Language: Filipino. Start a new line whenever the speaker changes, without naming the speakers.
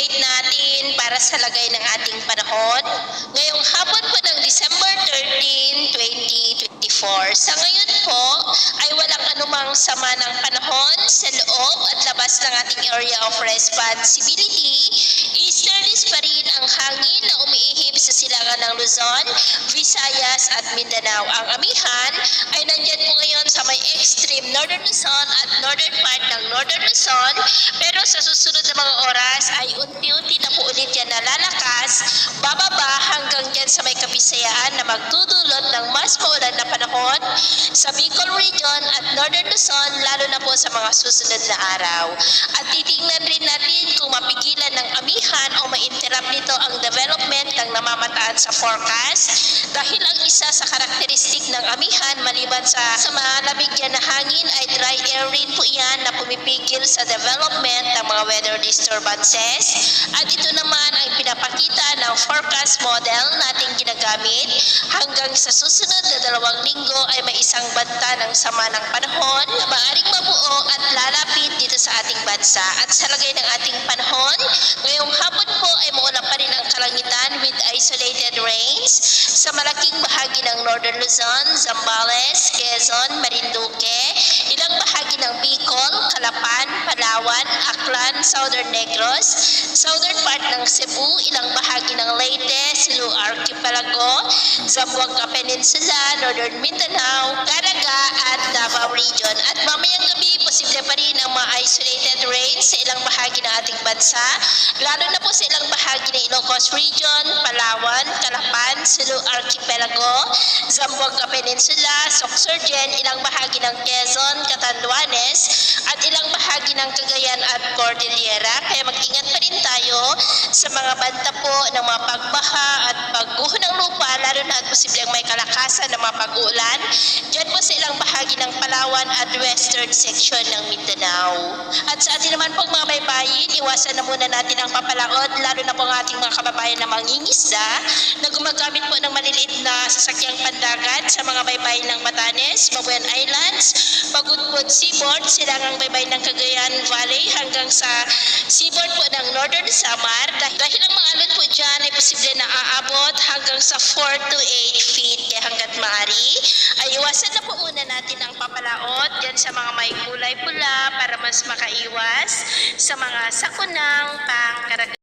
update natin para sa lagay ng ating panahon ngayong hapon po ng December 13, 2024. Sa ngayon po ay walang anumang sama ng panahon sa loob at labas ng ating area of responsibility. Easterlies pa rin ang hangin na umiihip sa silangan ng Luzon, Visayas at Mindanao. Ang amihan ay nandyan po ngayon sa may extreme Northern Luzon at northern part ng Northern Luzon, pero sa susunod na mga oras ay unti-unti na po ulit yan nalalakas, bababa hanggang dyan sa may Kabisayaan na magdudulot ng mas maulan na panahon sa Bicol Region at Northern Luzon, lalo na po sa mga susunod na araw. At titingnan rin natin kung mapigilan ng amihan o ma-interrupt nito ang development ng namamataan sa forecast, dahil ang isa sa karakteristik ng amihan maliban sa malamig yan na hangin ay dry air rin po yan na pumipigil sa development ng mga weather disturbances. At ito naman ang pinapakita ng forecast model nating ginagamit. Hanggang sa susunod na 2 linggo ay may isang banta ng sama ng panahon na maaaring mabuo at lalapit dito sa ating bansa. At sa lagay ng ating panahon, ngayong hapon po ay maulan pa rin ang kalangitan with isolated rains sa malaking bahagi ng Northern Luzon, Zambales, Quezon, Marinduque, ilang bahagi ng Bicol, Calapan, Palawan, Aklan, Southern Negros, southern part ng Cebu, ilang bahagi ng Leyte, Sulu Archipelago, Zamboanga Peninsula, Northern Mindanao, Caraga at Davao Region. At mamayang gabi, posible pa rin ang mga isolated rains sa ilang bahagi ng ating bansa, lalo na po sa ilang bahagi ng Ilocos Region, Palawan, Calapan, Sulu Archipelago, Zamboanga Peninsula, Sorsogon, ilang bahagi ng Quezon, Catanduanes, at ilang bahagi ng Cagayan at Cordillera. Kaya mag-ingat pa rin tayo sa mga banta po ng mga pagbaha at pagguho ng lupa, lalo na at posibleng may kalakasan ng mga pag-uulan dyan po sa ilang bahagi ng Palawan at western section ng Mindanao. At sa atin naman pong mga baybayin, iwasan na muna natin ang papalaot, lalo na po ang ating mga kababayan na mangingisda na gumagamit po ng maliliit na sasakyang pandagat sa mga baybayin ng Batanes, Babuyan Islands, Pagudpud Seaboard, silangang baybayin ng Cagayan Valley hanggang sa seaboard po ng Northern Samar, dahil ang mga alon po dyan ay posible na aabot hanggang sa 4 to 8 feet. Kaya hanggat maaari ay iwasan na po muna natin ang papalaot dyan sa mga may kulay pula para mas makaiwas sa mga sakunang pangkaragdagan.